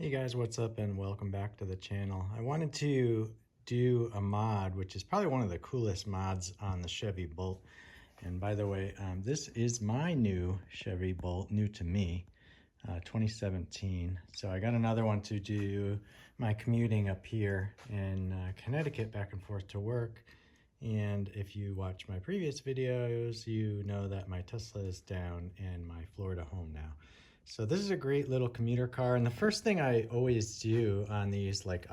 Hey guys, what's up and welcome back to the channel. I wanted to do a mod, which is probably one of the coolest mods on the Chevy Bolt. And by the way, this is my new Chevy Bolt, new to me, 2017. So I got another one to do my commuting up here in Connecticut back and forth to work. And if you watch my previous videos, you know that my Tesla is down in my Florida home now. So this is a great little commuter car. And the first thing I always do on these, this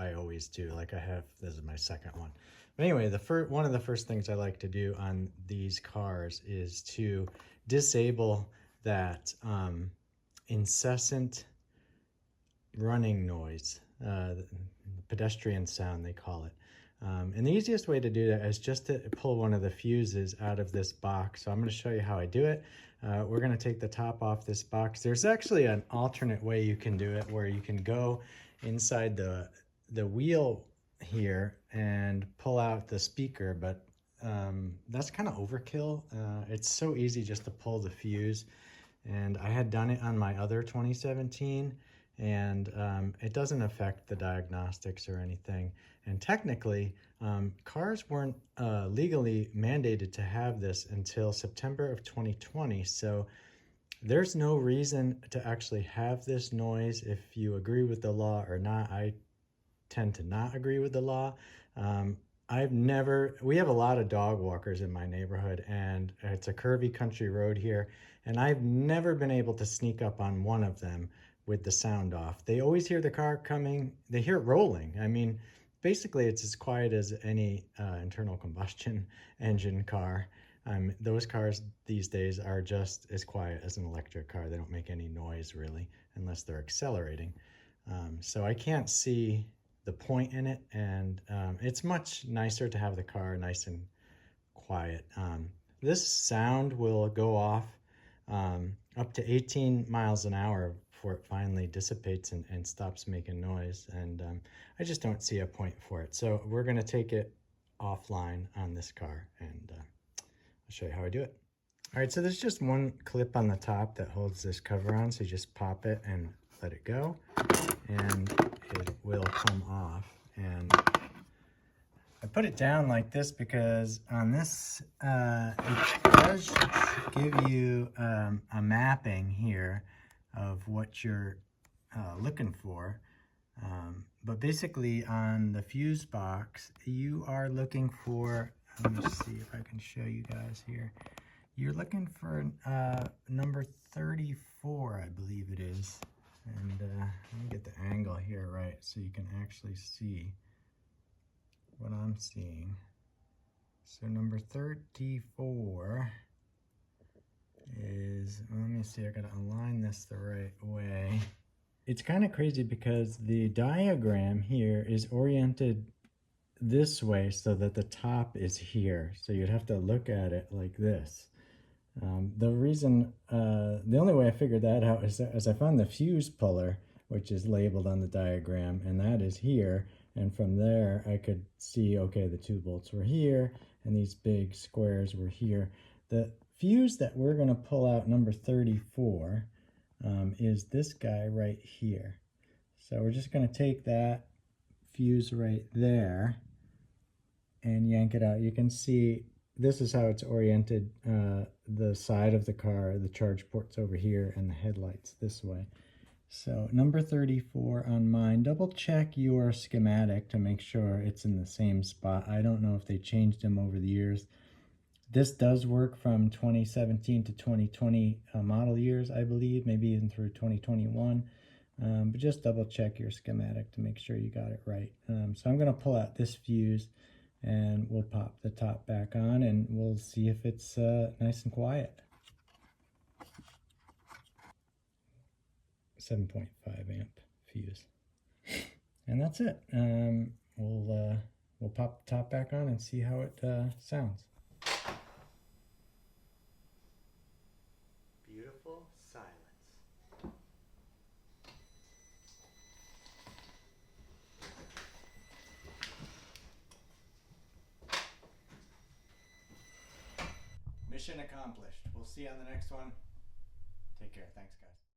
is my second one. But anyway, one of the first things I like to do on these cars is to disable that incessant running noise, the pedestrian sound they call it. And the easiest way to do that is just to pull one of the fuses out of this box. So I'm going to show you how I do it. We're going to take the top off this box. There's actually an alternate way you can do it where you can go inside the wheel here and pull out the speaker, but that's kind of overkill. It's so easy just to pull the fuse, and I had done it on my other 2017, and it doesn't affect the diagnostics or anything. And technically, cars weren't legally mandated to have this until September of 2020. So there's no reason to actually have this noise if you agree with the law or not. I tend to not agree with the law. We have a lot of dog walkers in my neighborhood, and it's a curvy country road here, and I've never been able to sneak up on one of them with the sound off. They always hear the car coming, they hear it rolling. I mean, basically it's as quiet as any internal combustion engine car. Those cars these days are just as quiet as an electric car. They don't make any noise really, unless they're accelerating. So I can't see the point in it, and it's much nicer to have the car nice and quiet. This sound will go off up to 18 miles an hour before it finally dissipates and stops making noise, and I just don't see a point for it. So we're going to take it offline on this car, and I'll show you how I do it. All right, so there's just one clip on the top that holds this cover on, so you just pop it and let it go, and it will come off. And I put it down like this because on this, it does give you a mapping here of what you're looking for. But basically on the fuse box, you are looking for, let me see if I can show you guys here. You're looking for number 34, I believe it is. And let me get the angle here right so you can actually see what I'm seeing. So number 34 is, let me see, I gotta align this the right way. It's kind of crazy because the diagram here is oriented this way so that the top is here. So you'd have to look at it like this. The only way I figured that out is as I found the fuse puller, which is labeled on the diagram, and that is here. And from there, I could see, okay, the 2 bolts were here, and these big squares were here. The fuse that we're going to pull out, number 34, is this guy right here. So we're just going to take that fuse right there and yank it out. You can see this is how it's oriented. The side of the car, the charge port's over here, and the headlights this way. So number 34 on mine. Double check your schematic to make sure it's in the same spot. I don't know if they changed them over the years. This does work from 2017 to 2020 model years, I believe, maybe even through 2021. But just double check your schematic to make sure you got it right. So I'm going to pull out this fuse, and we'll pop the top back on, and we'll see if it's nice and quiet. 7.5 amp fuse, and that's it. We'll pop the top back on and see how it sounds. Beautiful silence. Mission accomplished. We'll see you on the next one. Take care. Thanks, guys.